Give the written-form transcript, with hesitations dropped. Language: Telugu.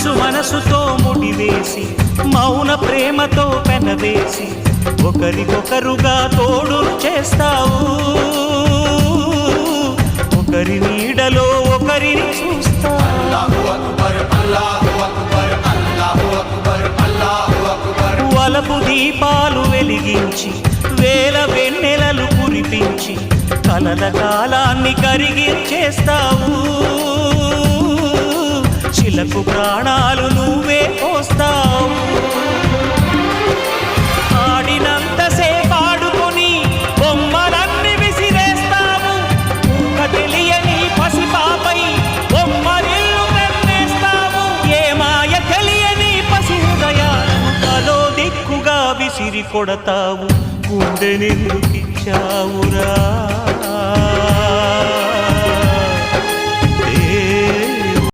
మనసుతో ముడివేసి మౌన ప్రేమతో పెనవేసి ఒకరికొకరుగా తోడును చేస్తావు. ఒకరి నీడలో ఒకరిని చూస్తావు. వలపు దీపాలు వెలిగించి వేల వెన్నెలలు కురిపించి కలల కాలాన్ని కరిగించేస్తావు. శిలకు ప్రాణాలు నువ్వే పోస్తావు. ఆడినంతసేపు ఆడుకొని బొమ్మలన్నీ విసిరేస్తావు. ఊహ తెలియని పసిపాపై బొమ్మరిల్లు తెన్నేస్తావు. ఏ మాయ తెలియని పసి హృదయాలను తలో దిక్కుగా విసిరి కొడతావు. గుండె నిందుకిచ్చావురా.